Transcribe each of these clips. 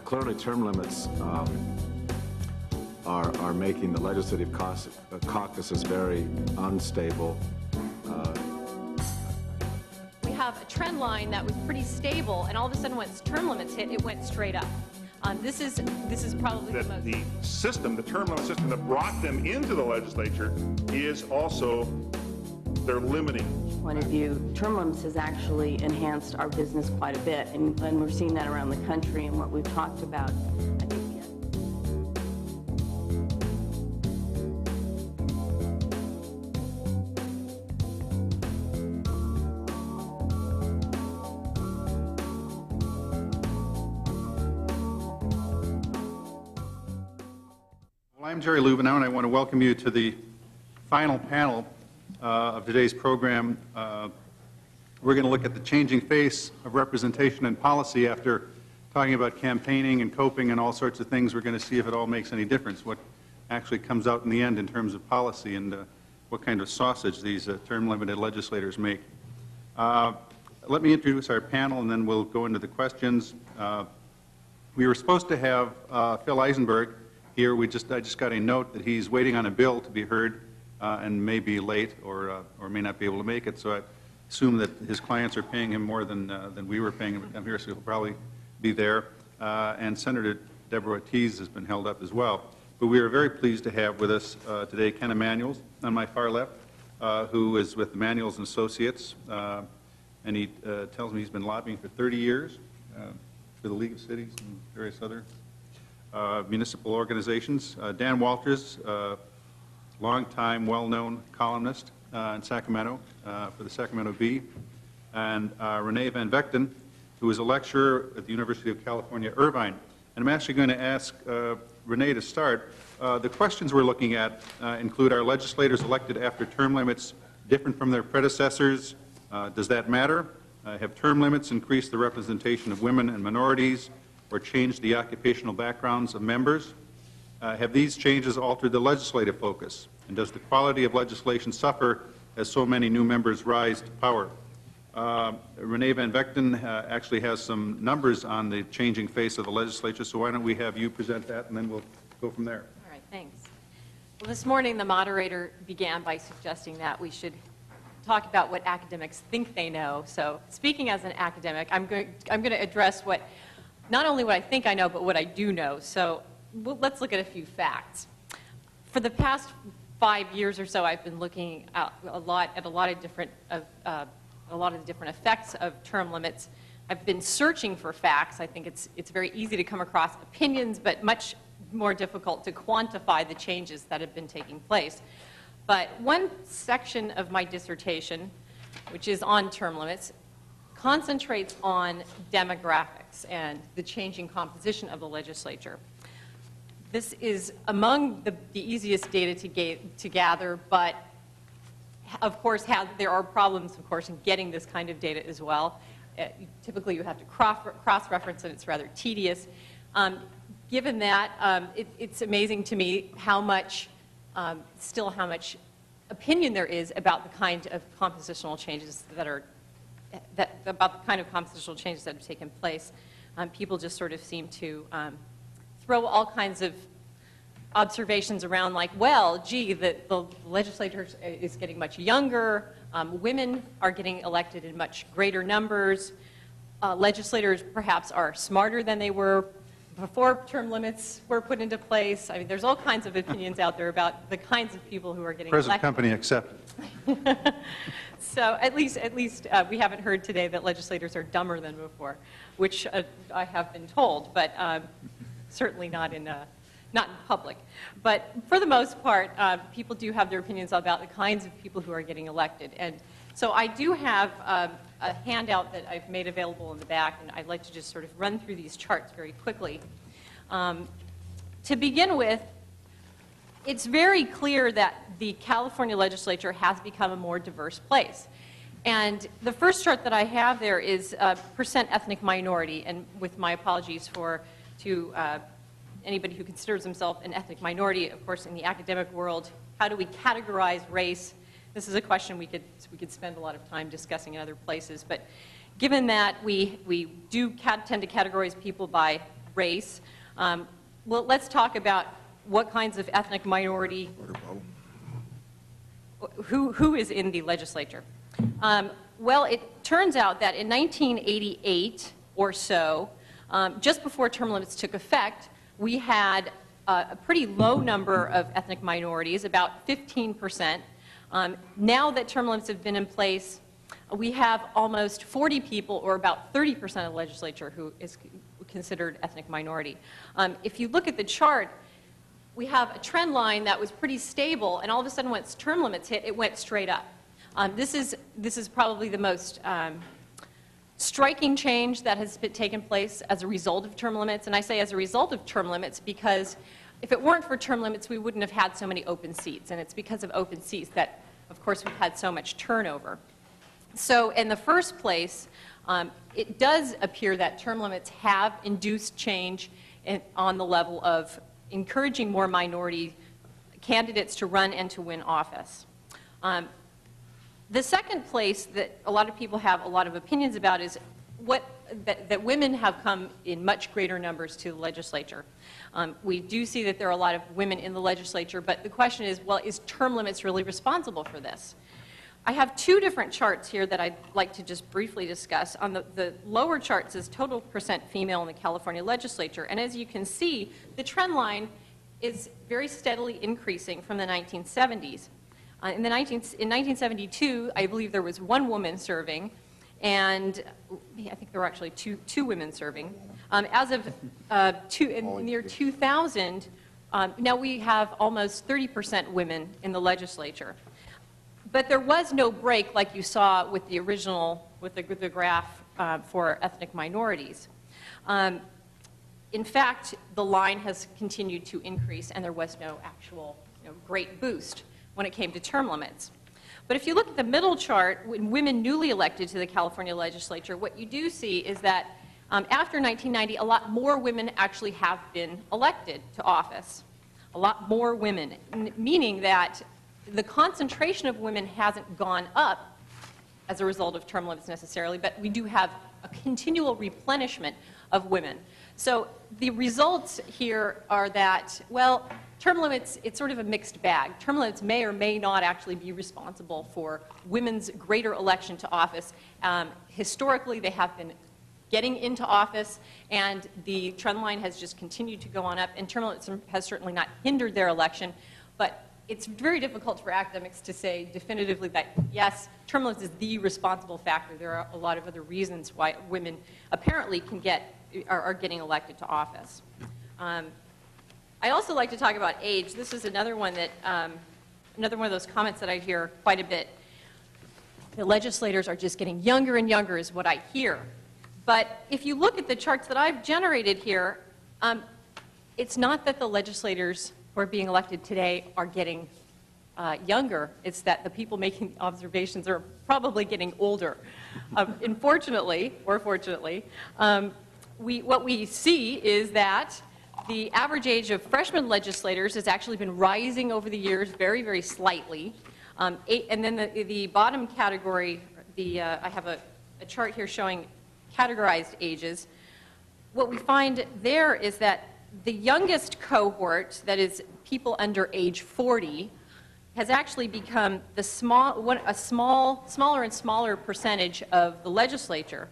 Clearly, term limits are making the legislative caucuses very unstable. We have a trend line that was pretty stable, and all of a sudden, once term limits hit, it went straight up. This is probably the most. The system, the term limit system that brought them into the legislature, is also they're limiting. Point of view, term limits has actually enhanced our business quite a bit, and we're seeing that around the country and what we've talked about. I think I'm Jerry Lubenow, and I want to welcome you to the final panel of today's program. We're going to look at the changing face of representation and policy. After talking about campaigning and coping and all sorts of things, we're going to see if it all makes any difference, what actually comes out in the end in terms of policy, and what kind of sausage these term-limited legislators make. Let me introduce our panel, and then we'll go into the questions. We were supposed to have Phil Eisenberg here. I just got a note that he's waiting on a bill to be heard and may be late or may not be able to make it. So I assume that his clients are paying him more than we were paying him to come here, so he'll probably be there. And Senator Deborah Ortiz has been held up as well. But we are very pleased to have with us today Ken Emanuels on my far left, who is with Emanuels and Associates, and he tells me he's been lobbying for 30 years for the League of Cities and various other municipal organizations. Dan Walters, longtime, well-known columnist in Sacramento for the Sacramento Bee, and Renee Van Vechten, who is a lecturer at the University of California, Irvine. And I'm actually going to ask Renee to start. The questions we're looking at include: are legislators elected after term limits different from their predecessors? Does that matter? Have term limits increased the representation of women and minorities, or changed the occupational backgrounds of members? Have these changes altered the legislative focus? And does the quality of legislation suffer as so many new members rise to power? Renee Van Vechten actually has some numbers on the changing face of the legislature, so why don't we have you present that, and then we'll go from there. All right, thanks. Well, this morning the moderator began by suggesting that we should talk about what academics think they know. So speaking as an academic, I'm going to address not only what I think I know, but what I do know. So let's look at a few facts. For the past 5 years or so, I've been looking at a lot of different effects of term limits. I've been searching for facts. I think it's very easy to come across opinions, but much more difficult to quantify the changes that have been taking place. But one section of my dissertation, which is on term limits, concentrates on demographics and the changing composition of the legislature. This is among the easiest data to gather, but of course there are problems, of course, in getting this kind of data as well. Typically you have to cross-reference, and it's rather tedious. Given that, it's amazing to me how much opinion there is about the kind of compositional changes that have taken place. People just sort of seem to throw all kinds of observations around, like, well, gee, the legislature is getting much younger, women are getting elected in much greater numbers, legislators perhaps are smarter than they were before term limits were put into place. I mean, there's all kinds of opinions out there about the kinds of people who are getting Present elected. company accepted. So at least we haven't heard today that legislators are dumber than before, which I have been told, but certainly not in public. But for the most part, people do have their opinions about the kinds of people who are getting elected. And so I do have a handout that I've made available in the back, and I'd like to just sort of run through these charts very quickly. To begin with, it's very clear that the California legislature has become a more diverse place. And the first chart that I have there is percent ethnic minority, and with my apologies to anybody who considers himself an ethnic minority. Of course, in the academic world, how do we categorize race? This is a question we could spend a lot of time discussing in other places. But given that we do tend to categorize people by race. Well, let's talk about what kinds of ethnic minority, who is in the legislature. Well, it turns out that in 1988 or so, just before term limits took effect, we had a pretty low number of ethnic minorities, about 15%. Now that term limits have been in place, we have almost 40 people, or about 30% of the legislature, who is considered ethnic minority. If you look at the chart, we have a trend line that was pretty stable, and all of a sudden, once term limits hit, it went straight up. This is probably the most striking change that has taken place as a result of term limits, and I say as a result of term limits because if it weren't for term limits, we wouldn't have had so many open seats, and it's because of open seats that, of course, we've had so much turnover. So in the first place, it does appear that term limits have induced change on the level of encouraging more minority candidates to run and to win office. The second place that a lot of people have a lot of opinions about is that women have come in much greater numbers to the legislature. We do see that there are a lot of women in the legislature, but the question is, well, is term limits really responsible for this? I have two different charts here that I'd like to just briefly discuss. On the lower chart says total percent female in the California legislature, and as you can see, the trend line is very steadily increasing from the 1970s. In 1972, I believe there was one woman serving, and I think there were actually two women serving. As of near 2000, now we have almost 30% women in the legislature. But there was no break like you saw with the original, with the graph for ethnic minorities. In fact, the line has continued to increase, and there was no actual great boost when it came to term limits. But if you look at the middle chart, when women newly elected to the California legislature, what you do see is that after 1990, a lot more women actually have been elected to office. A lot more women, meaning that the concentration of women hasn't gone up as a result of term limits necessarily, but we do have a continual replenishment of women. So the results here are that, well, term limits, it's sort of a mixed bag. Term limits may or may not actually be responsible for women's greater election to office. Historically, they have been getting into office, and the trend line has just continued to go on up, and term limits has certainly not hindered their election, but it's very difficult for academics to say definitively that, yes, term limits is the responsible factor. There are a lot of other reasons why women apparently are getting elected to office. I also like to talk about age. This is another one of those comments that I hear quite a bit. The legislators are just getting younger and younger is what I hear. But if you look at the charts that I've generated here, it's not that the legislators who are being elected today are getting younger. It's that the people making observations are probably getting older. Unfortunately, or fortunately, what we see is that the average age of freshman legislators has actually been rising over the years very, very slightly. And then the bottom category, I have a chart here showing categorized ages. What we find there is that the youngest cohort, that is people under age 40, has actually become a smaller and smaller percentage of the legislature.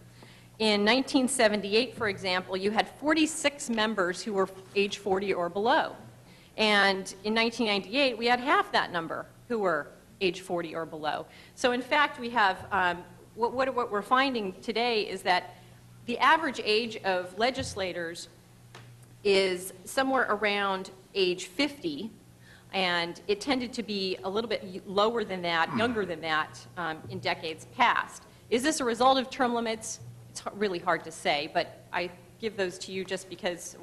In 1978, for example, you had 46 members who were age 40 or below. And in 1998, we had half that number who were age 40 or below. So in fact, we have, what we're finding today is that the average age of legislators is somewhere around age 50, and it tended to be a little bit lower than that, younger than that, in decades past. Is this a result of term limits? It's really hard to say, but I give those to you just because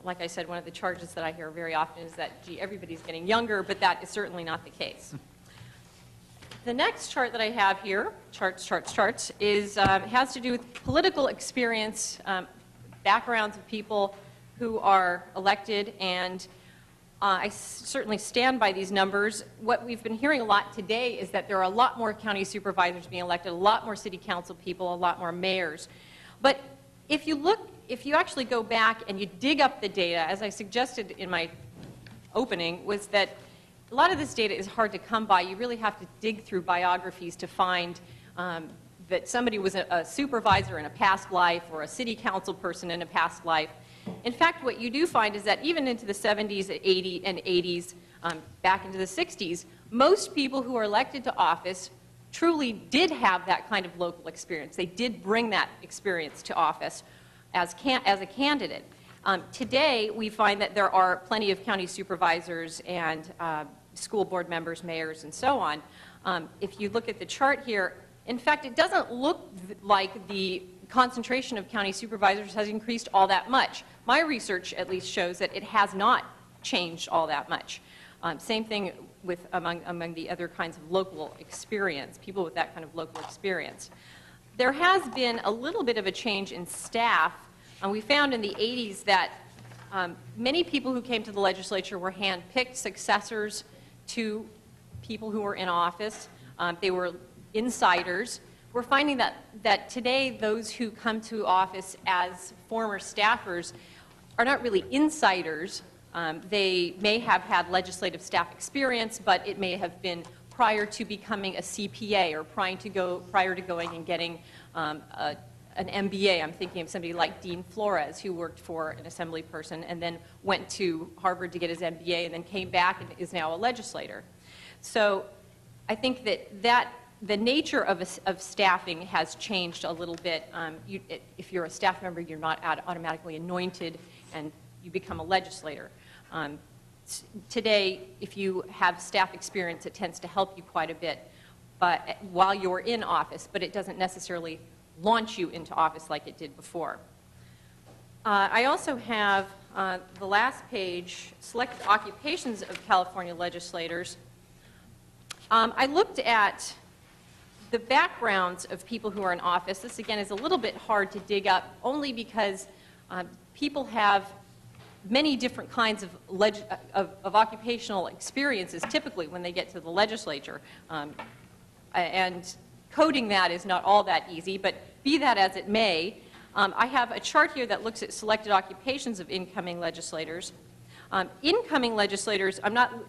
like I said, one of the charges that I hear very often is that, gee, everybody's getting younger, but that is certainly not the case. The next chart that I have here, charts, is, has to do with political experience, backgrounds of people who are elected, and I certainly stand by these numbers. What we've been hearing a lot today is that there are a lot more county supervisors being elected, a lot more city council people, a lot more mayors. But if you look if you actually go back and you dig up the data, as I suggested in my opening, was that a lot of this data is hard to come by. You really have to dig through biographies to find that somebody was a supervisor in a past life or a city council person in a past life. In fact, what you do find is that even into the 70s and 80s, back into the 60s, most people who are elected to office truly did have that kind of local experience. They did bring that experience to office as a candidate. Today, we find that there are plenty of county supervisors and school board members, mayors, and so on. If you look at the chart here, in fact, it doesn't look like the concentration of county supervisors has increased all that much. My research at least shows that it has not changed all that much. Same thing with among the other kinds of local experience, people with that kind of local experience. There has been a little bit of a change in staff. We found in the 80s that many people who came to the legislature were hand-picked successors to people who were in office. They were insiders. We're finding that today those who come to office as former staffers are not really insiders. They may have had legislative staff experience, but it may have been prior to becoming a CPA or prior to going and getting an MBA. I'm thinking of somebody like Dean Flores, who worked for an assembly person and then went to Harvard to get his MBA and then came back and is now a legislator. So I think that the nature of staffing has changed a little bit. If you're a staff member, you're not automatically anointed and you become a legislator. Today, if you have staff experience, it tends to help you quite a bit while you're in office, but it doesn't necessarily launch you into office like it did before. I also have the last page, selected occupations of California legislators. I looked at the backgrounds of people who are in office. This, again, is a little bit hard to dig up, only because people have many different kinds of occupational experiences, typically, when they get to the legislature. And coding that is not all that easy, but be that as it may, I have a chart here that looks at selected occupations of incoming legislators. Incoming legislators,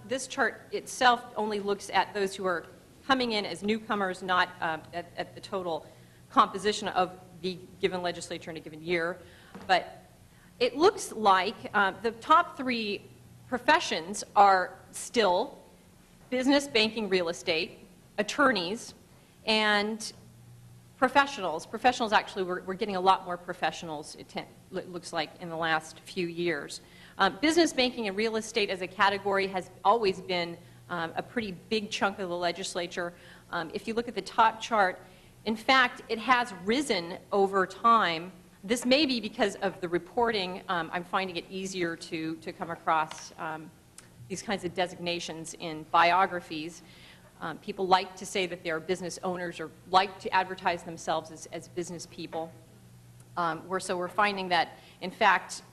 this chart itself only looks at those who are coming in as newcomers, not at the total composition of the given legislature in a given year. But it looks like the top three professions are still business, banking, real estate, attorneys, and professionals. Professionals, actually, we're getting a lot more professionals, it looks like, in the last few years. Business, banking, and real estate as a category has always been a pretty big chunk of the legislature. If you look at the top chart, in fact, it has risen over time. This may be because of the reporting. I'm finding it easier to come across these kinds of designations in biographies. People like to say that they are business owners or like to advertise themselves as business people. So we're finding that, in fact,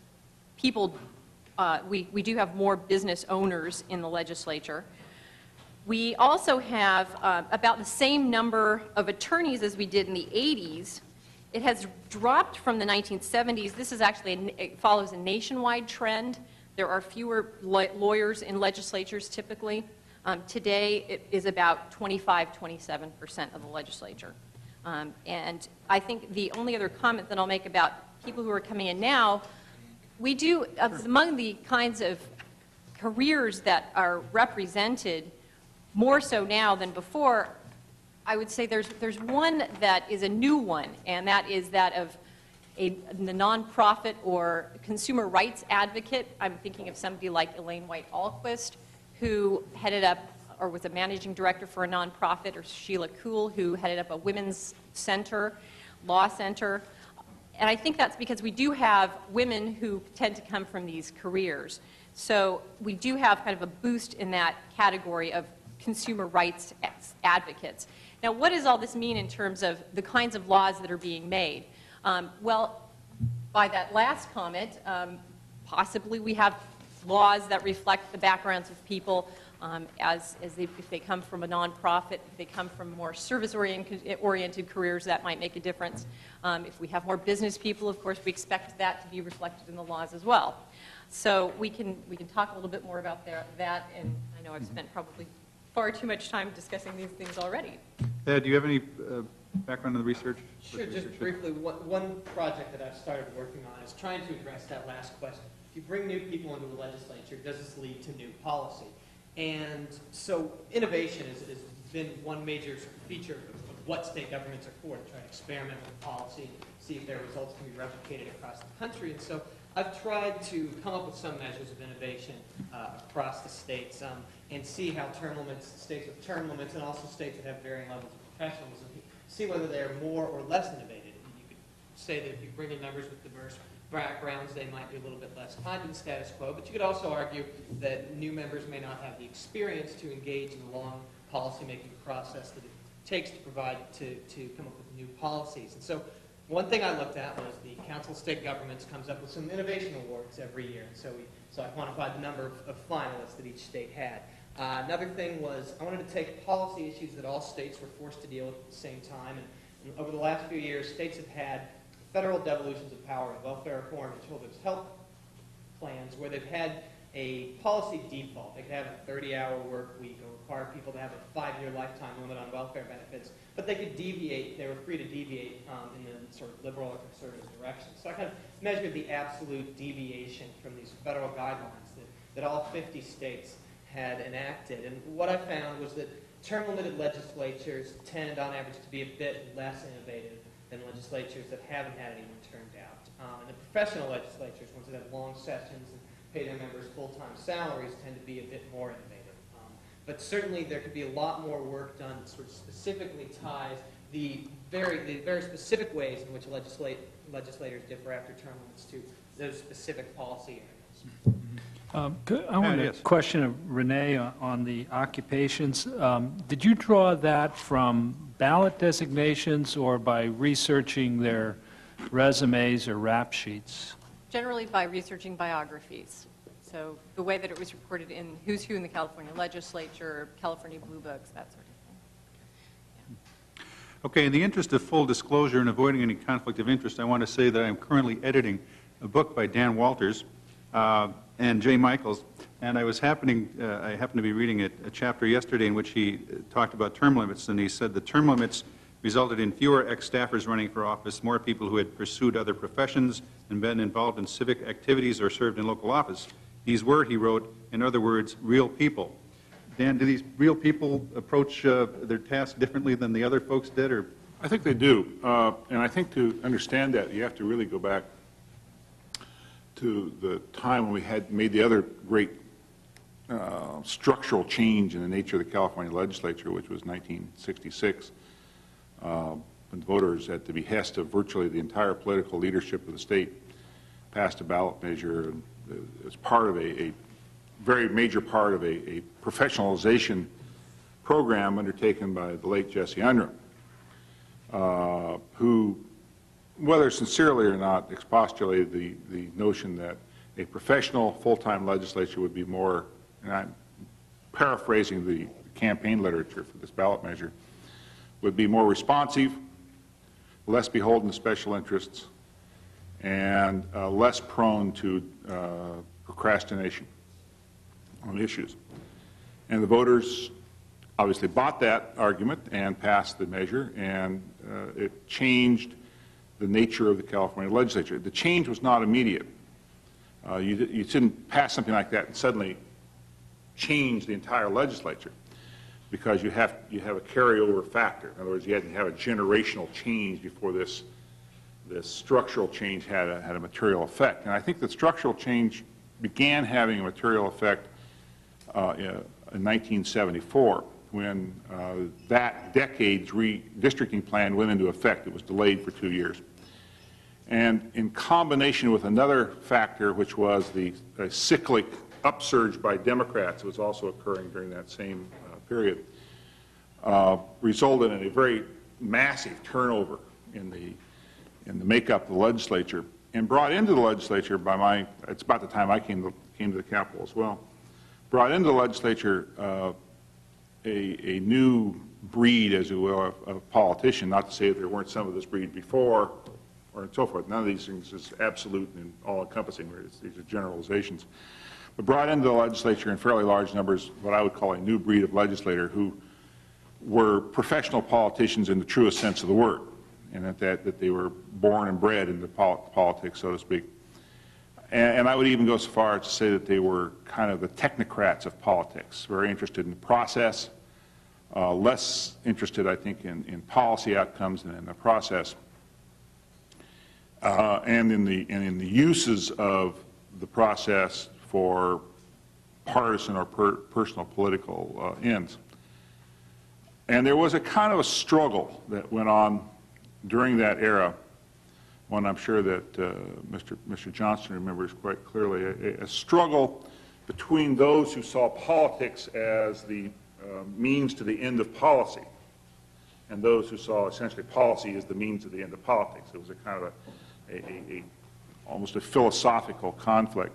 we do have more business owners in the legislature. We also have about the same number of attorneys as we did in the 80s. It has dropped from the 1970s. This is actually, it follows a nationwide trend. There are fewer lawyers in legislatures typically. Today, it is about 25–27% of the legislature. And I think the only other comment that I'll make about people who are coming in now, we do, among the kinds of careers that are represented more so now than before, I would say there's one that is a new one, and that is that of the nonprofit or consumer rights advocate. I'm thinking of somebody like Elaine White Alquist, who headed up or was a managing director for a nonprofit, or Sheila Kuhl, who headed up a women's center, law center. And I think that's because we do have women who tend to come from these careers. So we do have kind of a boost in that category of consumer rights advocates. Now, what does all this mean in terms of the kinds of laws that are being made? Well, by that last comment, possibly we have laws that reflect the backgrounds of people. If they come from a nonprofit, if they come from more service-oriented careers, that might make a difference. If we have more business people, of course, we expect that to be reflected in the laws as well. So we can talk a little bit more about that, and I know I've spent probably far too much time discussing these things already. Ed, do you have any background in the research? Sure, just briefly, one project that I've started working on is trying to address that last question. If you bring new people into the legislature, does this lead to new policy? And so innovation has been one major feature of what state governments are for, to try to experiment with policy and see if their results can be replicated across the country. And so I've tried to come up with some measures of innovation across the states and see how term limits, states with term limits, and also states that have varying levels of professionalism, see whether they're more or less innovative. You could say that if you bring in members with diverse backgrounds, they might be a little bit less kind to the status quo, but you could also argue that new members may not have the experience to engage in the long policy-making process that it takes to provide, to come up with new policies. And so one thing I looked at was the Council of State Governments comes up with some innovation awards every year. And so I quantified the number of finalists that each state had. Another thing was I wanted to take policy issues that all states were forced to deal with at the same time. And over the last few years, states have had federal devolutions of power in welfare reform and children's health plans where they've had a policy default. They could have a 30-hour work week or require people to have a 5-year lifetime limit on welfare benefits, but they could deviate, they were free to deviate in the sort of liberal or conservative direction. So I kind of measured the absolute deviation from these federal guidelines that all 50 states had enacted. And what I found was that term-limited legislatures tend, on average, to be a bit less innovative than legislatures that haven't had anyone turned out. And the professional legislatures, ones that have long sessions and pay their members full-time salaries, tend to be a bit more innovative. But certainly there could be a lot more work done that sort of specifically ties the very specific ways in which legislators differ after term limits to those specific policy areas. I want a question of Renee on the occupations. Did you draw that from ballot designations or by researching their resumes or rap sheets? Generally by researching biographies. So the way that it was reported in Who's Who in the California Legislature, California Blue Books, that sort of thing. Yeah. Okay, in the interest of full disclosure and avoiding any conflict of interest, I want to say that I'm currently editing a book by Dan Walters and Jay Michaels, and I happened to be reading a chapter yesterday in which he talked about term limits, and he said the term limits resulted in fewer ex-staffers running for office, more people who had pursued other professions and been involved in civic activities or served in local office. These were, he wrote, in other words, real people. Dan, do these real people approach their task differently than the other folks did, or? I think they do, and I think to understand that, you have to really go back to the time when we had made the other great structural change in the nature of the California legislature, which was 1966, when voters, at the behest of virtually the entire political leadership of the state, passed a ballot measure as part of a very major part of a professionalization program undertaken by the late Jesse Unruh, who, whether sincerely or not, expostulated the notion that a professional full-time legislature would be more, and I'm paraphrasing the campaign literature for this ballot measure, would be more responsive, less beholden to special interests, and less prone to procrastination on issues. And the voters obviously bought that argument and passed the measure, and it changed the nature of the California legislature. The change was not immediate. You didn't pass something like that and suddenly change the entire legislature, because you have a carryover factor. In other words, you had to have a generational change before this structural change had a material effect. And I think that structural change began having a material effect in 1974, when that decade's redistricting plan went into effect. It was delayed for 2 years. And in combination with another factor, which was the cyclic upsurge by Democrats that was also occurring during that same period, resulted in a very massive turnover in the makeup of the legislature, and brought into the legislature by it's about the time I came to the Capitol as well, brought into the legislature a new breed, as you will, of politician. Not to say that there weren't some of this breed before, or so forth. None of these things is absolute and all-encompassing. These are generalizations. But brought into the legislature in fairly large numbers what I would call a new breed of legislator who were professional politicians in the truest sense of the word, and that they were born and bred into politics, so to speak. And I would even go so far as to say that they were kind of the technocrats of politics, very interested in the process, less interested, I think, in policy outcomes than in the process, and in the uses of the process for partisan or personal political ends. And there was a kind of a struggle that went on during that era, one I'm sure that Mr. Johnston remembers quite clearly, a struggle between those who saw politics as the means to the end of policy and those who saw essentially policy as the means to the end of politics. It was a kind of almost a philosophical conflict.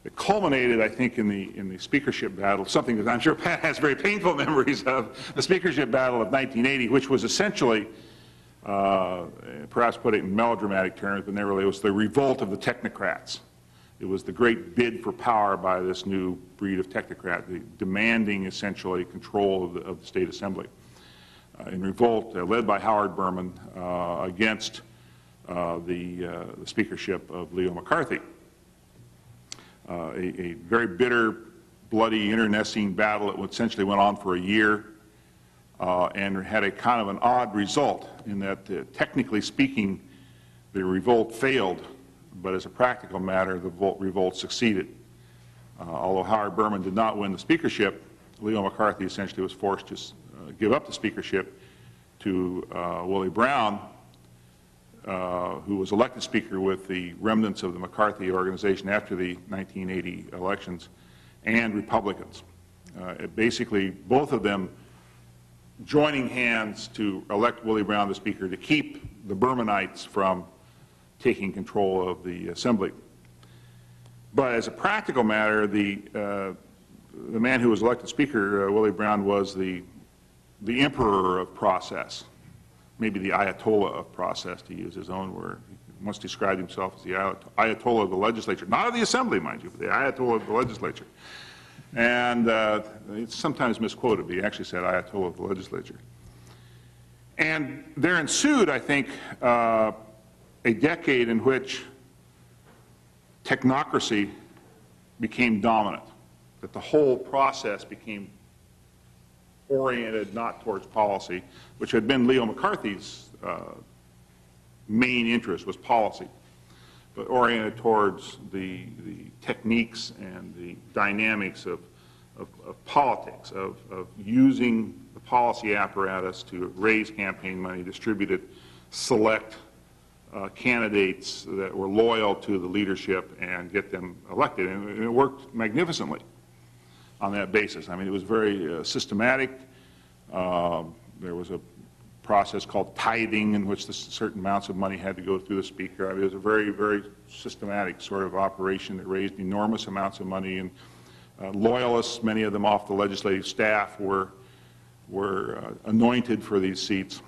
It culminated, I think, in the speakership battle, something that I'm sure Pat has very painful memories of, the speakership battle of 1980, which was essentially, perhaps put it in melodramatic terms, but nevertheless it was the revolt of the technocrats. It was the great bid for power by this new breed of technocrat, demanding essentially control of the state assembly. In revolt led by Howard Berman against the speakership of Leo McCarthy. A very bitter, bloody, internecine battle that essentially went on for a year and had a kind of an odd result in that, technically speaking, the revolt failed, but as a practical matter, the revolt succeeded. Although Howard Berman did not win the speakership, Leo McCarthy essentially was forced to give up the speakership to Willie Brown, who was elected Speaker with the remnants of the McCarthy organization after the 1980 elections, and Republicans. Basically, both of them joining hands to elect Willie Brown the Speaker to keep the Bermanites from taking control of the Assembly. But as a practical matter, the man who was elected Speaker, Willie Brown, was the emperor of process. Maybe the Ayatollah of process, to use his own word. He once described himself as the Ayatollah of the legislature. Not of the Assembly, mind you, but the Ayatollah of the legislature. And it's sometimes misquoted, but he actually said Ayatollah of the legislature. And there ensued, I think, a decade in which technocracy became dominant, that the whole process became oriented not towards policy, which had been Leo McCarthy's main interest, was policy, but oriented towards the techniques and the dynamics of politics, of using the policy apparatus to raise campaign money, distribute it, select candidates that were loyal to the leadership and get them elected. And it worked magnificently on that basis. I mean, it was very systematic. There was a process called tithing in which certain amounts of money had to go through the Speaker. I mean, it was a very, very systematic sort of operation that raised enormous amounts of money, and loyalists, many of them off the legislative staff, were anointed for these seats.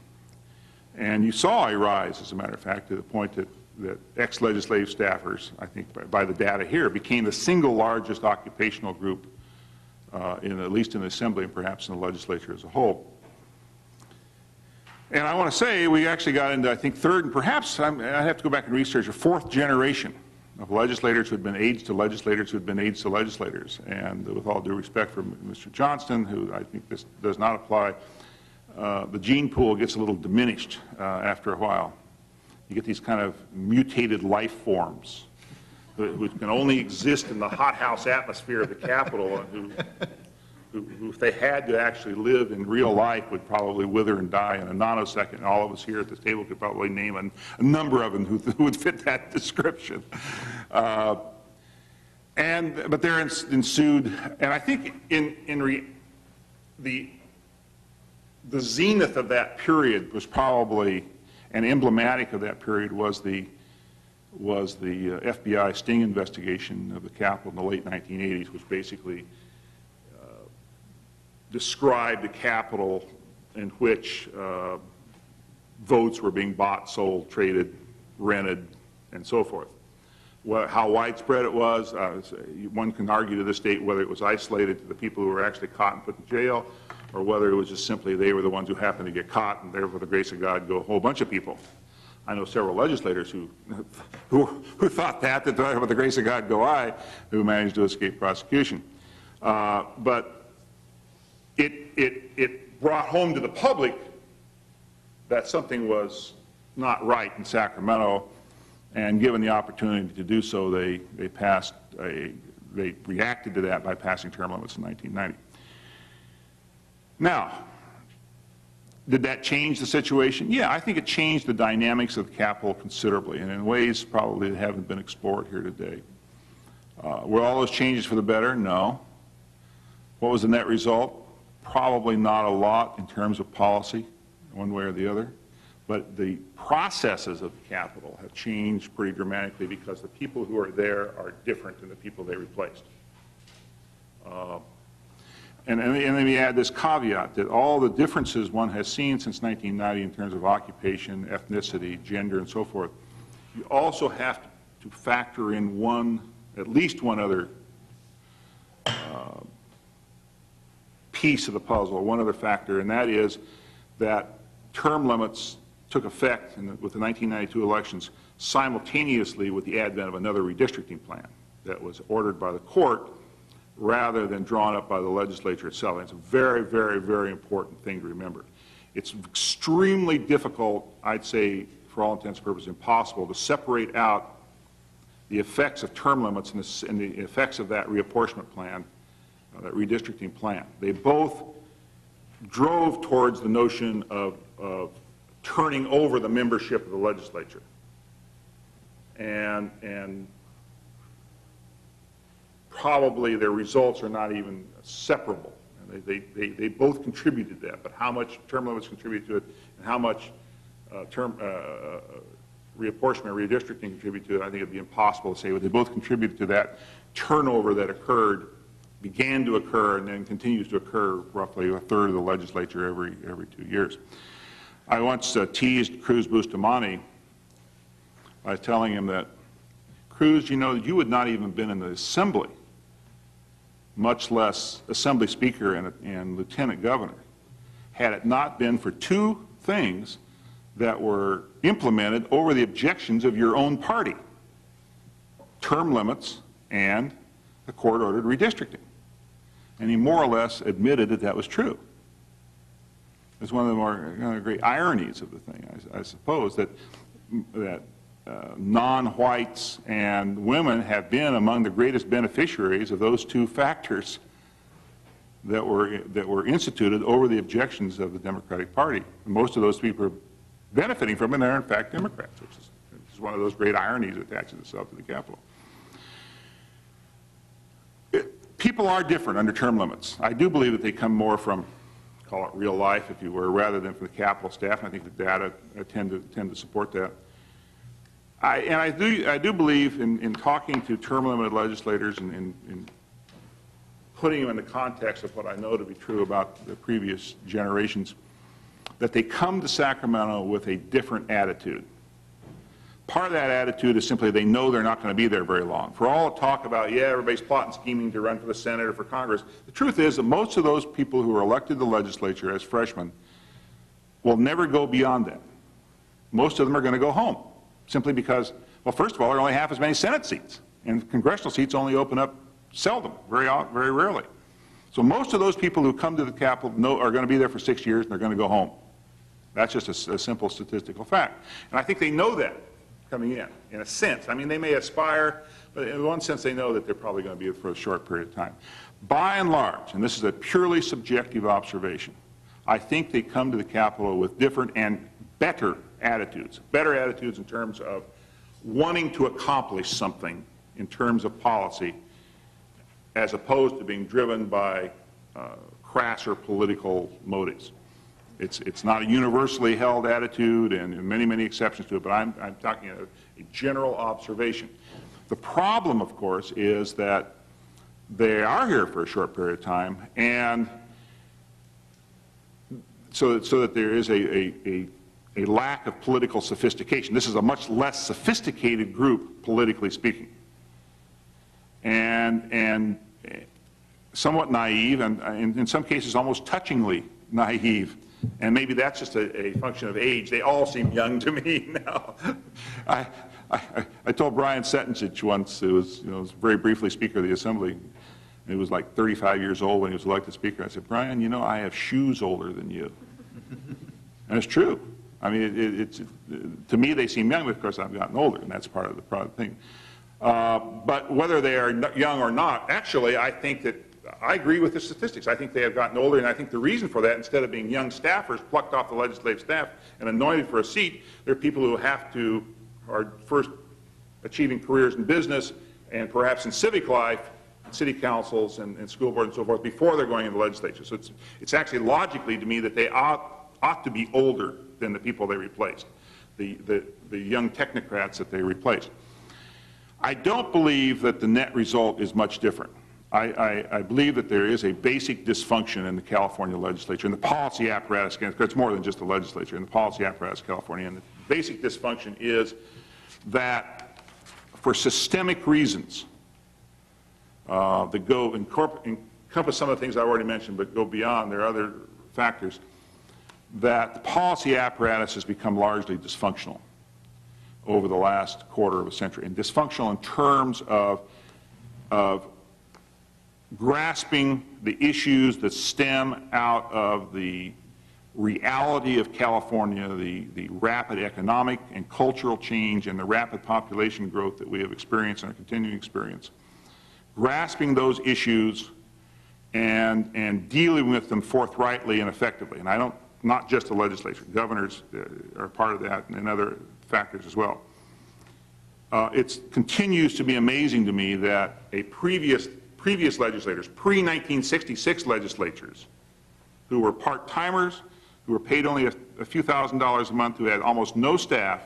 And you saw a rise, as a matter of fact, to the point that ex-legislative staffers, I think by the data here, became the single largest occupational group at least in the Assembly and perhaps in the legislature as a whole. And I want to say we actually got into, I think, third and perhaps, I have to go back and research, a fourth generation of legislators who had been aides to legislators who had been aides to legislators. And with all due respect for Mr. Johnston, who I think this does not apply, the gene pool gets a little diminished after a while. You get these kind of mutated life forms who can only exist in the hothouse atmosphere of the Capitol, and who, if they had to actually live in real life, would probably wither and die in a nanosecond. And all of us here at this table could probably name a number of them who would fit that description. But there ensued, and I think the zenith of that period was probably, and emblematic of that period was the was the FBI sting investigation of the Capitol in the late 1980s, which basically described the Capitol in which votes were being bought, sold, traded, rented, and so forth. How widespread it was, one can argue to this date whether it was isolated to the people who were actually caught and put in jail, or whether it was just simply they were the ones who happened to get caught, and therefore, the grace of God, go a whole bunch of people. I know several legislators who thought that with the grace of God go I, who managed to escape prosecution. But it brought home to the public that something was not right in Sacramento, and given the opportunity to do so, they reacted to that by passing term limits in 1990. Now, did that change the situation? Yeah, I think it changed the dynamics of the Capitol considerably, and in ways probably that haven't been explored here today. Were all those changes for the better? No. What was the net result? Probably not a lot in terms of policy, one way or the other. But the processes of the Capitol have changed pretty dramatically because the people who are there are different than the people they replaced. And let me add this caveat that all the differences one has seen since 1990 in terms of occupation, ethnicity, gender, and so forth, you also have to factor in at least one other piece of the puzzle, one other factor, and that is that term limits took effect with the 1992 elections simultaneously with the advent of another redistricting plan that was ordered by the court rather than drawn up by the legislature itself. And it's a very, very, very important thing to remember. It's extremely difficult, I'd say, for all intents and purposes, impossible to separate out the effects of term limits and the effects of that reapportionment plan, that redistricting plan. They both drove towards the notion of turning over the membership of the legislature. And probably their results are not even separable. They both contributed to that, but how much term limits contribute to it and how much reapportionment, redistricting contribute to it, I think it'd be impossible to say, but they both contributed to that turnover that began to occur and then continues to occur roughly a third of the legislature every 2 years. I once teased Cruz Bustamante by telling him that, Cruz, you know, you would not even been in the assembly, much less assembly speaker and lieutenant governor, had it not been for two things that were implemented over the objections of your own party: term limits and the court-ordered redistricting. And he more or less admitted that that was true. It's one of the more great ironies of the thing, I suppose, that non-whites and women have been among the greatest beneficiaries of those two factors that were instituted over the objections of the Democratic Party. And most of those people are benefiting from it, and they're in fact Democrats, which is one of those great ironies that attaches itself to the Capitol. People are different under term limits. I do believe that they come more from, call it real life, if you were, rather than from the Capitol staff. And I think the data tend to support that. I do believe in talking to term-limited legislators and in putting them in the context of what I know to be true about the previous generations, that they come to Sacramento with a different attitude. Part of that attitude is simply they know they're not going to be there very long. For all the talk about, yeah, everybody's plotting, scheming to run for the Senate or for Congress, the truth is that most of those people who are elected to the legislature as freshmen will never go beyond that. Most of them are going to go home, simply because, well, first of all, there are only half as many Senate seats, and congressional seats only open up seldom, very rarely. So most of those people who come to the Capitol are going to be there for 6 years, and they're going to go home. That's just a simple statistical fact. And I think they know that coming in a sense. I mean, they may aspire, but in one sense they know that they're probably going to be here for a short period of time. By and large, and this is a purely subjective observation, I think they come to the Capitol with different and better attitudes in terms of wanting to accomplish something in terms of policy, as opposed to being driven by crasser political motives. It's not a universally held attitude, and many, many exceptions to it, but I'm talking a general observation. The problem, of course, is that they are here for a short period of time, and so that there is a lack of political sophistication. This is a much less sophisticated group, politically speaking, and somewhat naive, and in some cases almost touchingly naive. And maybe that's just a function of age. They all seem young to me now. I told Brian Setensich once, who was, was very briefly Speaker of the Assembly, he was like 35 years old when he was elected Speaker. I said, Brian, I have shoes older than you. And it's true. I mean, to me they seem young, but of course I've gotten older, and that's part of the thing. But whether they are young or not, actually I think that I agree with the statistics. I think they have gotten older, and I think the reason for that, instead of being young staffers plucked off the legislative staff and anointed for a seat, they're people who are first achieving careers in business and perhaps in civic life, city councils and school boards and so forth, before they're going into the legislature. So it's actually logically to me that they ought to be older than the people they replaced, the young technocrats that they replaced. I don't believe that the net result is much different. I believe that there is a basic dysfunction in the California legislature, in the policy apparatus, because it's more than just the legislature, in the policy apparatus of California. And the basic dysfunction is that for systemic reasons that encompass some of the things I already mentioned, but go beyond, there are other factors, that the policy apparatus has become largely dysfunctional over the last quarter of a century, and dysfunctional in terms of grasping the issues that stem out of the reality of California, the rapid economic and cultural change and the rapid population growth that we have experienced and are continuing to experience. Grasping those issues and dealing with them forthrightly and effectively. And not just the legislature, governors are part of that, and other factors as well. It continues to be amazing to me that previous legislators, pre-1966 legislatures, who were part-timers, who were paid only a few $1,000s a month, who had almost no staff,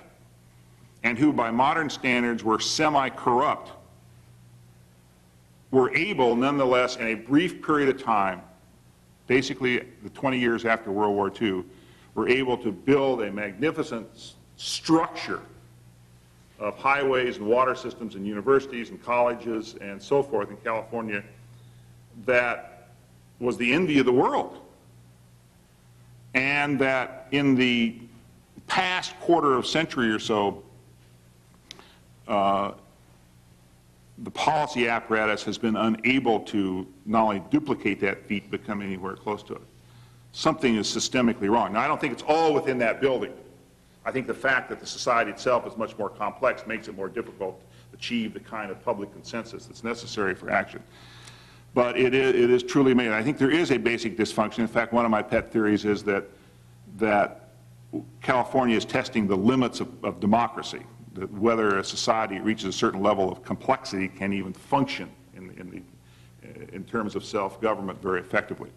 and who by modern standards were semi-corrupt, were able, nonetheless, in a brief period of time, basically the 20 years after World War II, were able to build a magnificent structure of highways and water systems and universities and colleges and so forth in California that was the envy of the world. And that in the past quarter of century or so, the policy apparatus has been unable to not only duplicate that feat, but come anywhere close to it. Something is systemically wrong. Now, I don't think it's all within that building. I think the fact that the society itself is much more complex makes it more difficult to achieve the kind of public consensus that's necessary for action. But it is truly amazing. I think there is a basic dysfunction. In fact, one of my pet theories is that California is testing the limits of democracy, that whether a society reaches a certain level of complexity can even function in terms of self-government very effectively.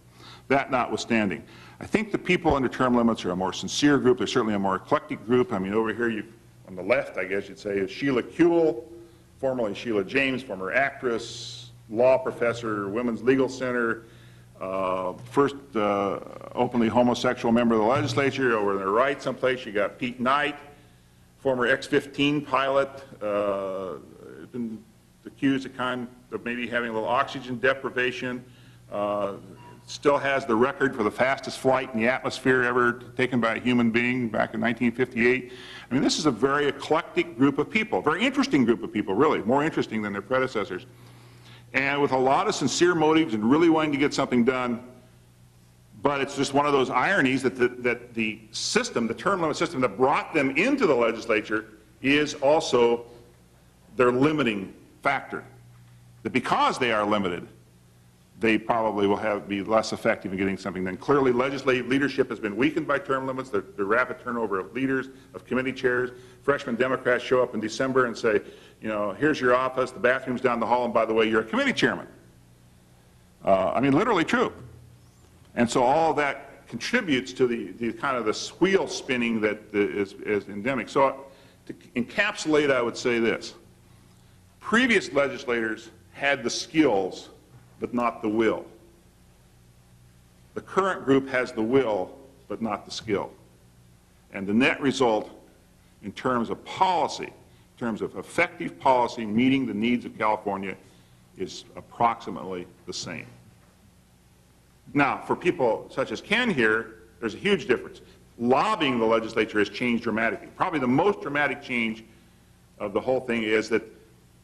That notwithstanding, I think the people under term limits are a more sincere group. They're certainly a more eclectic group. I mean, over here on the left, I guess you'd say, is Sheila Kuehl, formerly Sheila James, former actress, law professor, Women's Legal Center, first openly homosexual member of the legislature. Over on the right someplace, you got Pete Knight, former X-15 pilot, been accused of maybe having a little oxygen deprivation, still has the record for the fastest flight in the atmosphere ever taken by a human being back in 1958. I mean, this is a very eclectic group of people, very interesting group of people, really, more interesting than their predecessors, and with a lot of sincere motives and really wanting to get something done. But it's just one of those ironies that the system, the term limit system that brought them into the legislature, is also their limiting factor. That because they are limited, they probably will be less effective in getting something done. Clearly, legislative leadership has been weakened by term limits, the rapid turnover of leaders, of committee chairs. Freshman Democrats show up in December and say, here's your office, the bathroom's down the hall, and by the way, you're a committee chairman. I mean, literally true. And so all of that contributes to the kind of the wheel spinning that is endemic. So to encapsulate, I would say this. Previous legislators had the skills, but not the will. The current group has the will, but not the skill. And the net result in terms of policy, in terms of effective policy meeting the needs of California, is approximately the same. Now, for people such as Ken here, there's a huge difference. Lobbying the legislature has changed dramatically. Probably the most dramatic change of the whole thing is that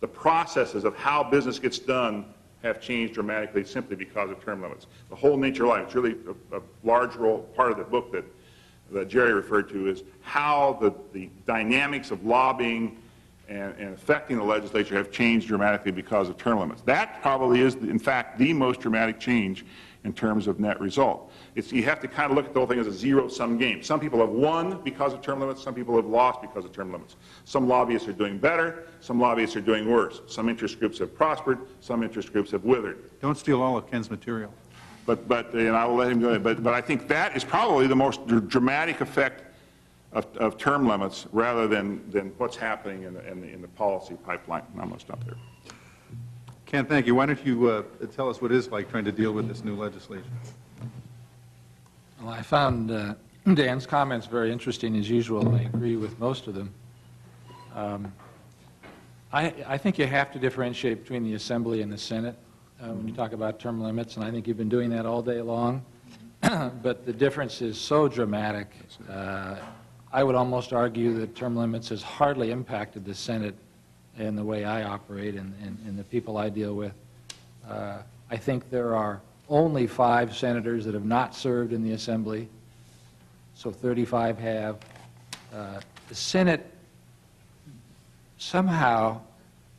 the processes of how business gets done have changed dramatically simply because of term limits. The whole nature of life, it's really a large role, part of the book that Jerry referred to, is how the dynamics of lobbying and affecting the legislature have changed dramatically because of term limits. That probably is, in fact, the most dramatic change in terms of net result. You have to kind of look at the whole thing as a zero-sum game. Some people have won because of term limits, some people have lost because of term limits. Some lobbyists are doing better, some lobbyists are doing worse. Some interest groups have prospered, some interest groups have withered. Don't steal all of Ken's material. But and I will let him go ahead. But I think that is probably the most dramatic effect of term limits rather than what's happening in the policy pipeline. I'm going to stop there. Ken, thank you. Why don't you tell us what it is like trying to deal with this new legislation? Well, I found Dan's comments very interesting as usual, and I agree with most of them. I think you have to differentiate between the Assembly and the Senate when you talk about term limits, and I think you've been doing that all day long. But the difference is so dramatic. I would almost argue that term limits has hardly impacted the Senate in the way I operate and the people I deal with. I think there are only 5 senators that have not served in the Assembly, so 35 have. The Senate somehow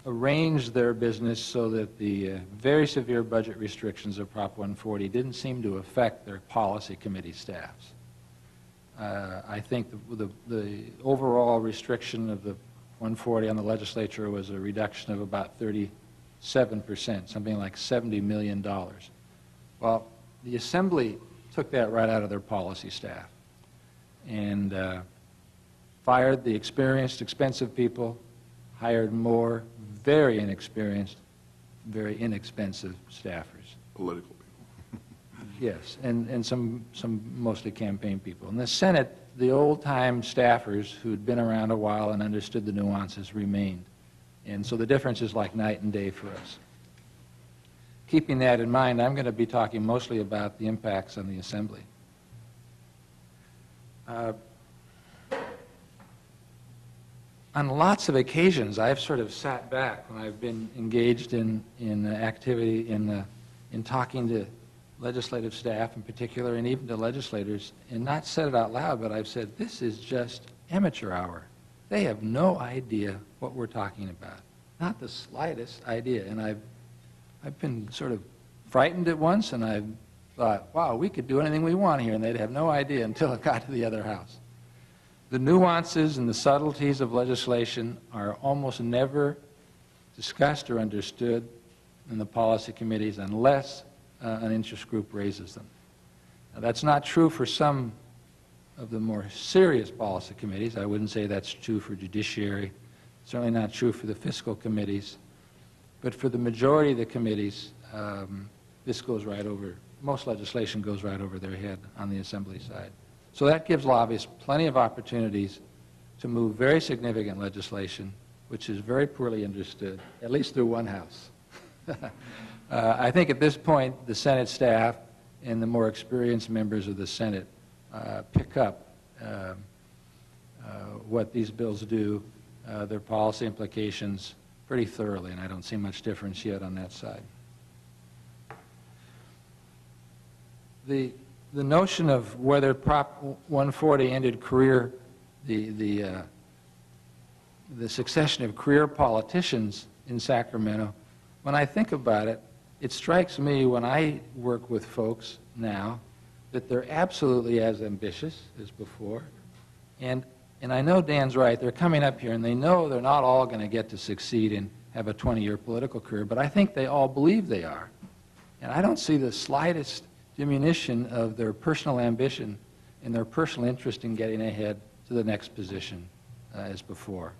arranged their business so that the very severe budget restrictions of Prop 140 didn't seem to affect their policy committee staffs. I think the overall restriction of the 140 on the legislature was a reduction of about 37%, something like $70 million. Well, the Assembly took that right out of their policy staff and fired the experienced, expensive people, hired more very inexperienced, very inexpensive staffers. Political people. Yes, and some mostly campaign people. In the Senate, the old-time staffers who'd been around a while and understood the nuances remained. And so the difference is like night and day for us. Keeping that in mind, I'm going to be talking mostly about the impacts on the Assembly. On lots of occasions, I've sort of sat back when I've been engaged in activity in talking to legislative staff in particular, and even to legislators, and not said it out loud, but I've said, this is just amateur hour. They have no idea what we're talking about. Not the slightest idea. And I've been sort of frightened at once, and I've thought, wow, we could do anything we want here, and they'd have no idea until it got to the other house. The nuances and the subtleties of legislation are almost never discussed or understood in the policy committees unless an interest group raises them. Now, that's not true for some of the more serious policy committees. I wouldn't say that's true for judiciary, certainly not true for the fiscal committees. But for the majority of the committees, this goes right over, most legislation goes right over their head on the Assembly side. So that gives lobbyists plenty of opportunities to move very significant legislation, which is very poorly understood, at least through one house. I think at this point, the Senate staff and the more experienced members of the Senate pick up what these bills do, their policy implications, pretty thoroughly, and I don't see much difference yet on that side. The notion of whether Prop 140 ended career, the succession of career politicians in Sacramento, when I think about it, it strikes me when I work with folks now that they're absolutely as ambitious as before. And I know Dan's right. They're coming up here, and they know they're not all going to get to succeed and have a 20-year political career, but I think they all believe they are. And I don't see the slightest diminution of their personal ambition and their personal interest in getting ahead to the next position as before.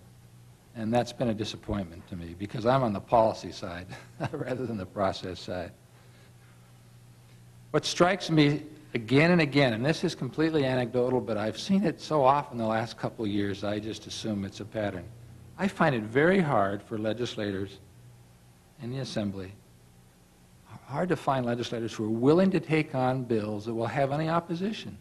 And that's been a disappointment to me because I'm on the policy side rather than the process side. What strikes me again and again, and this is completely anecdotal, but I've seen it so often the last couple of years, I just assume it's a pattern. I find it very hard for legislators in the Assembly, hard to find legislators who are willing to take on bills that will have any opposition.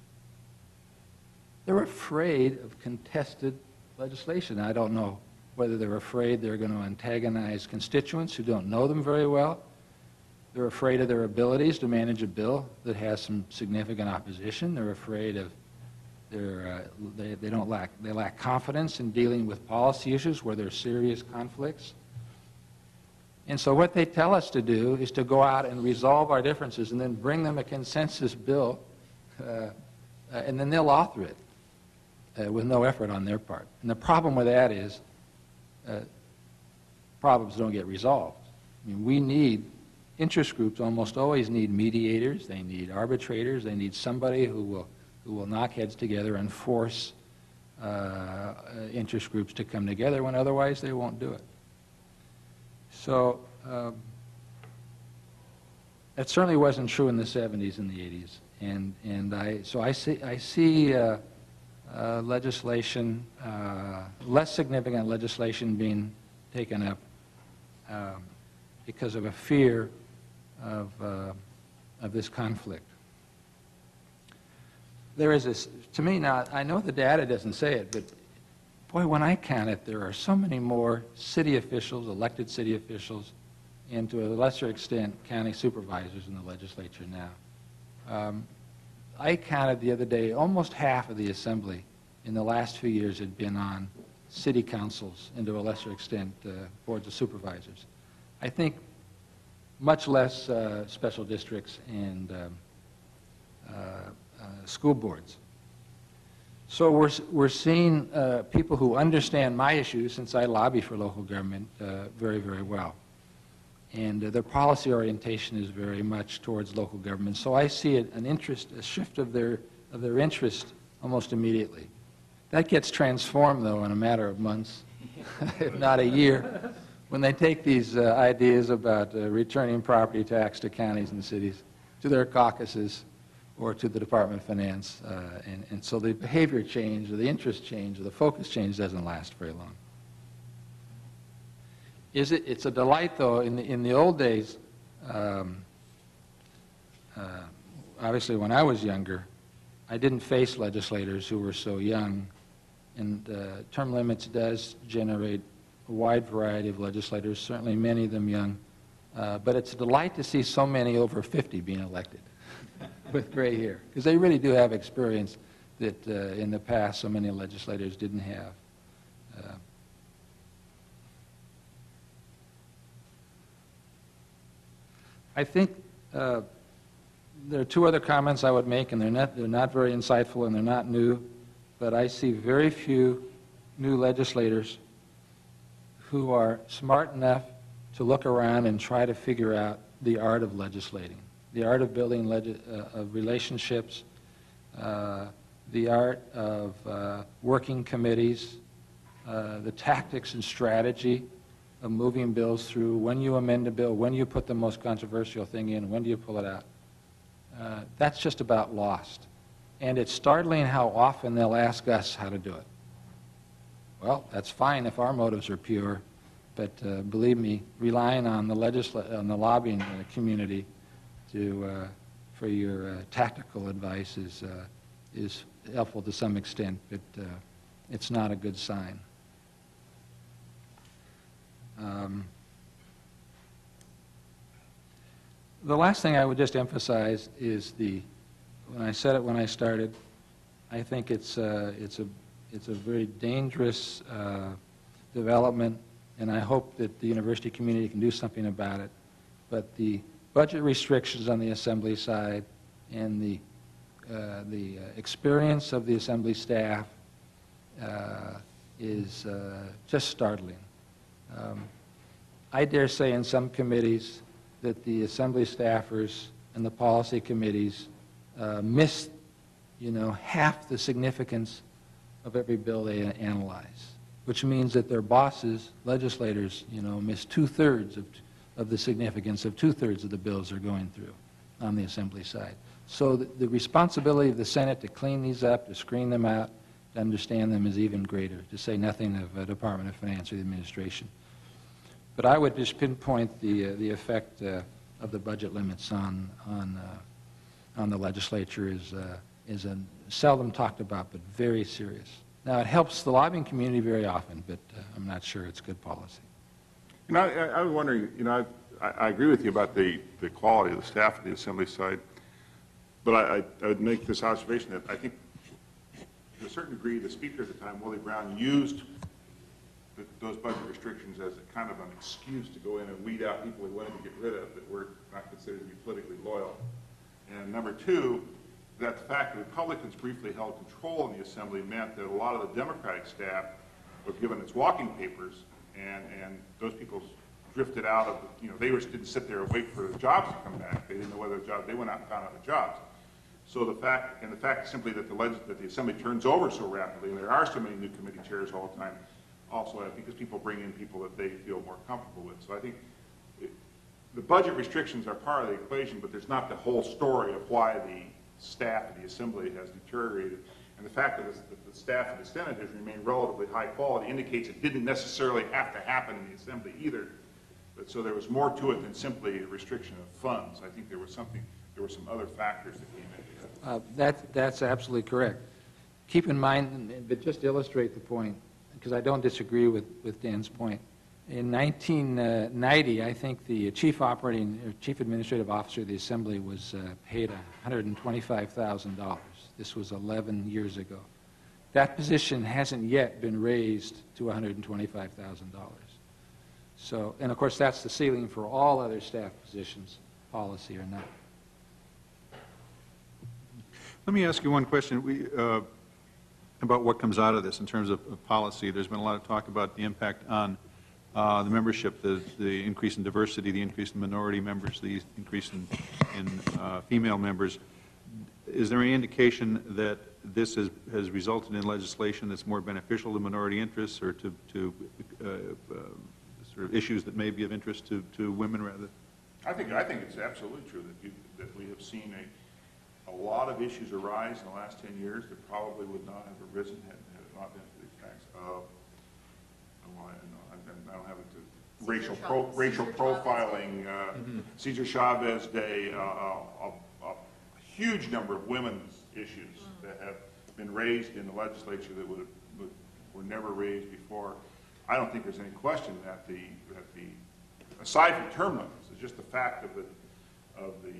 They're afraid of contested legislation. I don't know whether they're afraid they're going to antagonize constituents who don't know them very well. They're afraid of their abilities to manage a bill that has some significant opposition. They're afraid of they lack confidence in dealing with policy issues where there's serious conflicts. And so what they tell us to do is to go out and resolve our differences and then bring them a consensus bill, and then they'll author it with no effort on their part. And the problem with that is problems don't get resolved. I mean, we need interest groups almost always need mediators, they need arbitrators, they need somebody who will knock heads together and force interest groups to come together when otherwise they won't do it. So that certainly wasn't true in the 70s and the 80s. So I see legislation, less significant legislation being taken up because of a fear of this conflict. There is this, to me now, I know the data doesn't say it, but boy, when I count it, there are so many more city officials, elected city officials, and to a lesser extent, county supervisors in the legislature now. I counted the other day, almost half of the Assembly in the last few years had been on city councils, and to a lesser extent, boards of supervisors. I think much less special districts and school boards. So we're seeing people who understand my issues, since I lobby for local government, very, very well. And their policy orientation is very much towards local government. So I see a shift of their interest almost immediately. That gets transformed, though, in a matter of months, if not a year, when they take these ideas about returning property tax to counties and cities, to their caucuses, or to the Department of Finance. And so the behavior change, or the interest change, or the focus change doesn't last very long. It's a delight, though. In the old days, obviously when I was younger, I didn't face legislators who were so young. And term limits does generate a wide variety of legislators, certainly many of them young. But it's a delight to see so many over 50 being elected with gray hair, because they really do have experience that in the past so many legislators didn't have. I think there are two other comments I would make, and they're not very insightful and they're not new, but I see very few new legislators who are smart enough to look around and try to figure out the art of legislating, the art of building relationships, the art of working committees, the tactics and strategy of moving bills through, when you amend a bill, when you put the most controversial thing in, when do you pull it out. That's just about lost. And it's startling how often they'll ask us how to do it. Well, that's fine if our motives are pure, but believe me, relying on the lobbying community for your tactical advice is helpful to some extent, but it's not a good sign. The last thing I would just emphasize is when I said it when I started, I think it's a very dangerous development, and I hope that the university community can do something about it. But the budget restrictions on the Assembly side and the experience of the Assembly staff is just startling. I dare say in some committees that the Assembly staffers and the policy committees miss, half the significance of every bill they analyze, which means that their bosses, legislators, miss two-thirds of the significance of two-thirds of the bills they're going through on the Assembly side. So the responsibility of the Senate to clean these up, to screen them out, to understand them is even greater, to say nothing of Department of Finance or the administration. But I would just pinpoint the effect of the budget limits on the legislature is a seldom talked about, but very serious. Now, it helps the lobbying community very often, but I'm not sure it's good policy. I was wondering, I agree with you about the quality of the staff at the Assembly side, but I would make this observation that I think to a certain degree the Speaker at the time, Willie Brown, used those budget restrictions as a kind of an excuse to go in and weed out people he wanted to get rid of that were not considered to be politically loyal. And number two, that the fact that Republicans briefly held control in the Assembly meant that a lot of the Democratic staff was given its walking papers, and those people drifted out of, they didn't sit there and wait for the jobs to come back. They didn't know whether the jobs, they went out and found other jobs. So the fact simply that the Assembly turns over so rapidly, and there are so many new committee chairs all the time, also because people bring in people that they feel more comfortable with. So I think the budget restrictions are part of the equation, but there's not the whole story of why the staff of the Assembly has deteriorated. And the fact that the staff of the Senate has remained relatively high quality indicates it didn't necessarily have to happen in the Assembly either. But so there was more to it than simply a restriction of funds. I think there were some other factors that came into it. That's absolutely correct. Keep in mind, but just to illustrate the point, because I don't disagree with Dan's point, in 1990, I think the chief administrative officer of the Assembly was paid $125,000. This was 11 years ago. That position hasn't yet been raised to $125,000. So, and of course, that's the ceiling for all other staff positions, policy or not. Let me ask you one question about what comes out of this in terms of policy. There's been a lot of talk about the impact on the membership, the increase in diversity, the increase in minority members, the increase in female members. Is there any indication that this has resulted in legislation that's more beneficial to minority interests or to sort of issues that may be of interest to women rather? I think it's absolutely true that we have seen a lot of issues arise in the last 10 years that probably would not have arisen had it not been for the effects of, I don't have it to, racial profiling, Cesar Chavez Day, a huge number of women's issues that have been raised in the legislature that were never raised before. I don't think there's any question that the aside from term limits, it's just the fact of the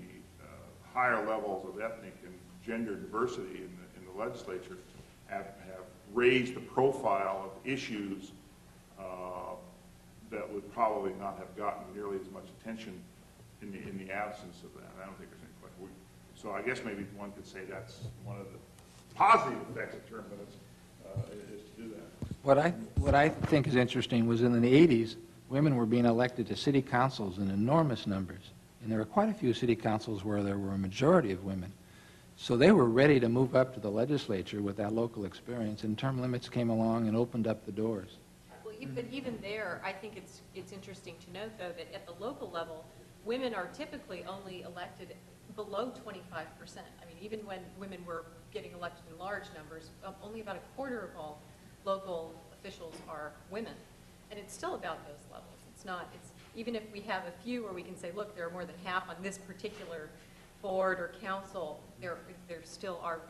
higher levels of ethnic and gender diversity in the legislature have raised the profile of issues that would probably not have gotten nearly as much attention in the absence of that. I don't think there's any question. So I guess maybe one could say that's one of the positive effects of term limits is to do that. What I think is interesting was in the 80s, women were being elected to city councils in enormous numbers. And there were quite a few city councils where there were a majority of women. So they were ready to move up to the legislature with that local experience, and term limits came along and opened up the doors. Well, but even there, I think it's interesting to note, though, that at the local level, women are typically only elected below 25%. I mean, even when women were getting elected in large numbers, only about a quarter of all local officials are women. And it's still about those levels. It's not, even if we have a few where we can say, look, there are more than half on this particular board or council, there still are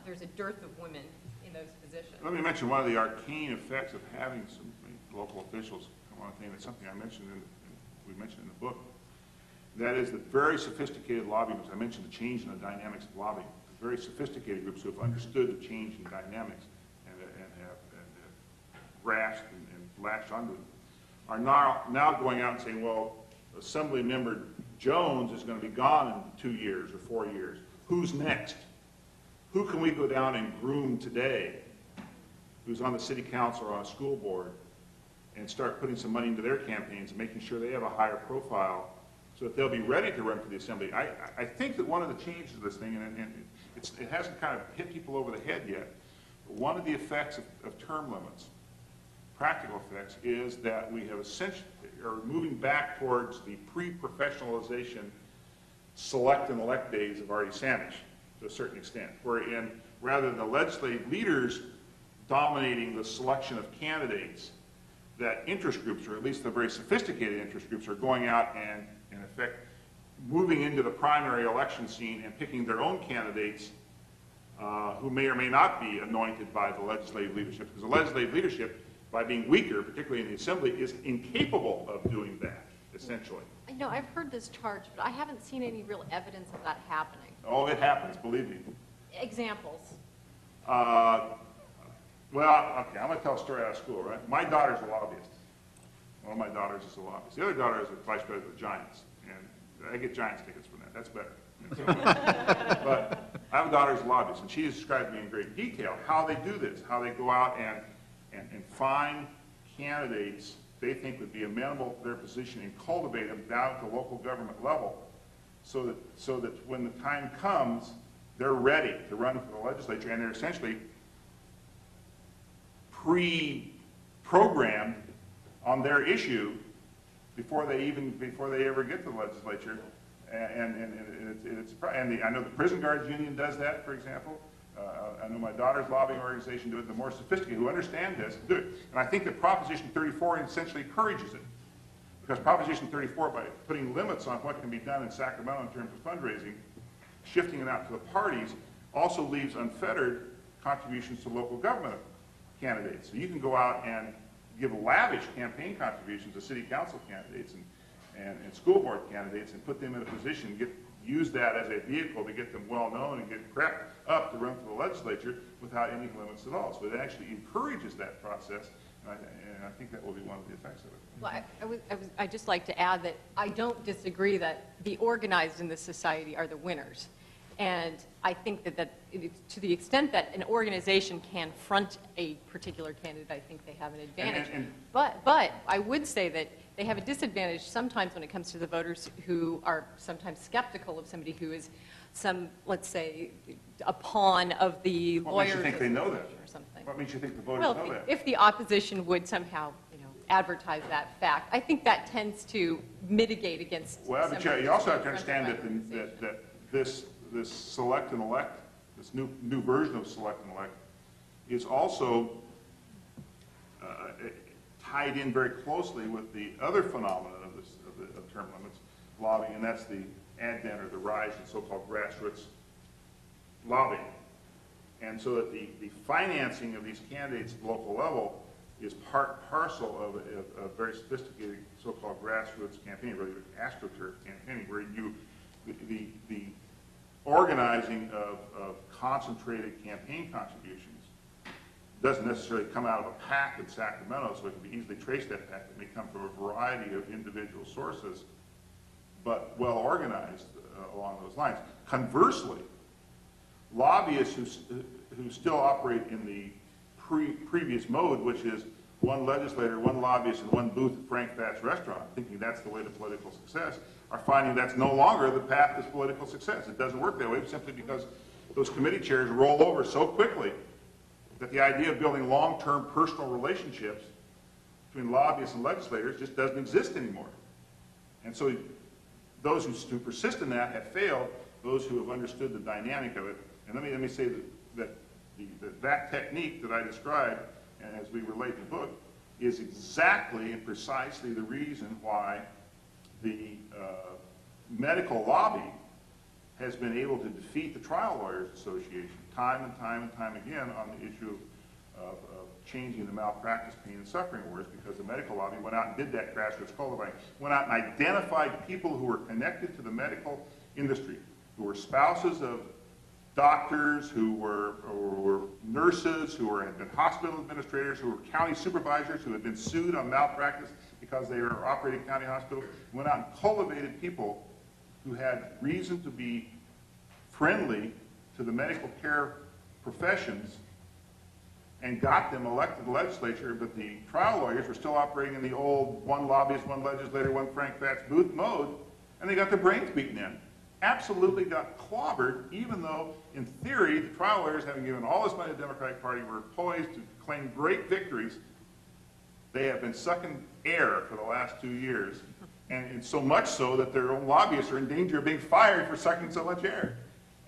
there's a dearth of women in those positions. Let me mention one of the arcane effects of having some local officials. I want to think that's something we mentioned in the book. That is that very sophisticated lobbying groups, I mentioned the change in the dynamics of lobbying, very sophisticated groups who have understood the change in dynamics and have grasped and latched onto it, are now going out and saying, well, Assembly Member Jones is going to be gone in 2 years or 4 years. Who's next? Who can we go down and groom today who's on the city council or on a school board and start putting some money into their campaigns and making sure they have a higher profile so that they'll be ready to run for the assembly. I think that one of the changes of this thing, and it hasn't kind of hit people over the head yet, but one of the effects of term limits, practical effects, is that we have essentially are moving back towards the pre-professionalization select and elect days of Artie Sanish to a certain extent, wherein rather than the legislative leaders dominating the selection of candidates, that interest groups, or at least the very sophisticated interest groups, are going out and, in effect, moving into the primary election scene and picking their own candidates who may or may not be anointed by the legislative leadership. Because the legislative leadership, by being weaker, particularly in the assembly, is incapable of doing that, essentially. I know, I've heard this charge, but I haven't seen any real evidence of that happening. Oh, it happens, believe me. Examples. Well, okay, I'm going to tell a story out of school, right? My daughter's a lobbyist. One of my daughters is a lobbyist. The other daughter is a vice president of the Giants, and I get Giants tickets from that. That's better. But I have a daughter who's a lobbyist, and she has described to me in great detail how they do this, how they go out and find candidates they think would be amenable to their position and cultivate them down at the local government level so that when the time comes, they're ready to run for the legislature, and they're essentially pre-programmed on their issue before they ever get to the legislature, and I know the Prison Guards Union does that, for example. I know my daughter's lobbying organization do it. The more sophisticated who understand this do it, and I think that Proposition 34 essentially encourages it, because Proposition 34, by putting limits on what can be done in Sacramento in terms of fundraising, shifting it out to the parties, also leaves unfettered contributions to local government candidates. So you can go out and give lavish campaign contributions to city council candidates and school board candidates and put them in a position, use that as a vehicle to get them well known and get prepped up to run for the legislature without any limits at all. So it actually encourages that process, and I think that will be one of the effects of it. Well, I'd just like to add that I don't disagree that the organized in this society are the winners. And I think that to the extent that an organization can front a particular candidate, I think they have an advantage. But I would say that they have a disadvantage sometimes when it comes to the voters who are sometimes skeptical of somebody who is let's say, a pawn of the lawyers. What makes you think they know that? Or something. What makes you think the voters know that? If the opposition would somehow, advertise that fact, I think that tends to mitigate against. Well, but you also have to understand that this select and elect, this new version of select and elect, is also tied in very closely with the other phenomenon of term limits lobbying, and that's the advent or the rise in so-called grassroots lobbying. And so that the financing of these candidates at the local level is part and parcel of a very sophisticated so-called grassroots campaign, really AstroTurf campaigning, where the organizing of concentrated campaign contributions doesn't necessarily come out of a PAC in Sacramento, so it can be easily traced. That PAC. It may come from a variety of individual sources, but well organized along those lines. Conversely, lobbyists who still operate in the previous mode, which is one legislator, one lobbyist, and one booth at Frank Fat's restaurant, thinking that's the way to political success, are finding that's no longer the path to political success. It doesn't work that way simply because those committee chairs roll over so quickly that the idea of building long-term personal relationships between lobbyists and legislators just doesn't exist anymore. And so those who persist in that have failed. Those who have understood the dynamic of it, and let me say that technique that I described, and as we relate the book, is exactly and precisely the reason why the medical lobby has been able to defeat the Trial Lawyers Association time and time and time again on the issue of changing the malpractice pain and suffering awards, because the medical lobby went out and did that grassroots cultivating, went out and identified people who were connected to the medical industry, who were spouses of doctors, who were nurses, who had been hospital administrators, who were county supervisors, who had been sued on malpractice because they were operating county hospitals, went out and cultivated people who had reason to be friendly to the medical care professions and got them elected to the legislature, but the trial lawyers were still operating in the old one lobbyist, one legislator, one Frank Fat's booth mode, and they got their brains beaten in. Absolutely got clobbered, even though, in theory, the trial lawyers, having given all this money to the Democratic Party, were poised to claim great victories. They have been sucking air for the last 2 years, and so much so that their own lobbyists are in danger of being fired for sucking so much air.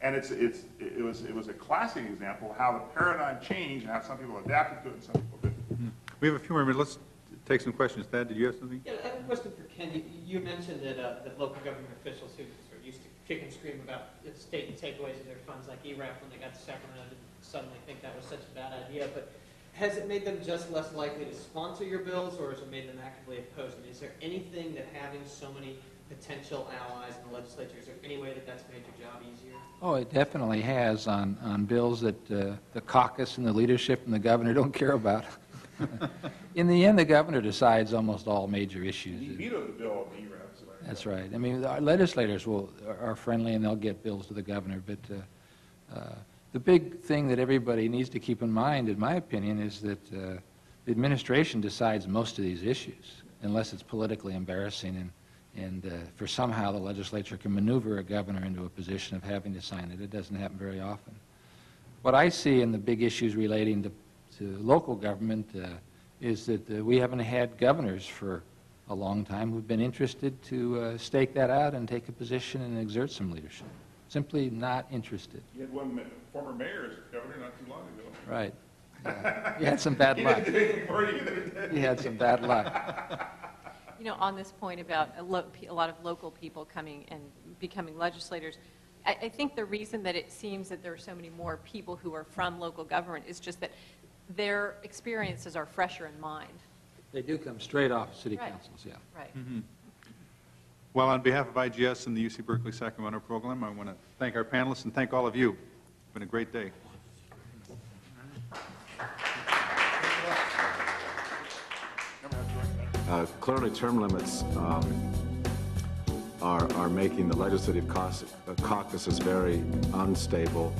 And it was a classic example of how the paradigm changed and how some people adapted to it and some people didn't. We have a few more minutes. Let's take some questions. Thad, did you have something? Yeah, I have a question for Ken. You mentioned that local government officials who sort of used to kick and scream about state takeaways of their funds, like ERAF when they got to Sacramento, didn't suddenly think that was such a bad idea. But has it made them just less likely to sponsor your bills, or has it made them actively opposed? I mean, is there anything that having so many potential allies in the legislature, is there any way that that's made your job easier? Oh, it definitely has on bills that the caucus and the leadership and the governor don't care about. In the end, the governor decides almost all major issues. He vetoed the bill on ERAF. So That's right. I mean, our legislators are friendly and they'll get bills to the governor, but the big thing that everybody needs to keep in mind, in my opinion, is that the administration decides most of these issues, unless it's politically embarrassing and for somehow the legislature can maneuver a governor into a position of having to sign it. It doesn't happen very often. What I see in the big issues relating to local government is that we haven't had governors for a long time who've been interested to stake that out and take a position and exert some leadership. Simply not interested. you had one former mayor as governor not too long ago. Right. You had some bad luck. He didn't do anything for it either, did he? You had some bad luck. You know, on this point about a lot of local people coming and becoming legislators, I think the reason that it seems that there are so many more people who are from local government is just that their experiences are fresher in mind. They do come straight off city Right. councils, yeah. Right. Well, on behalf of IGS and the UC Berkeley Sacramento program, I want to thank our panelists and thank all of you. It's been a great day. Clearly, term limits are making the legislative caucuses very unstable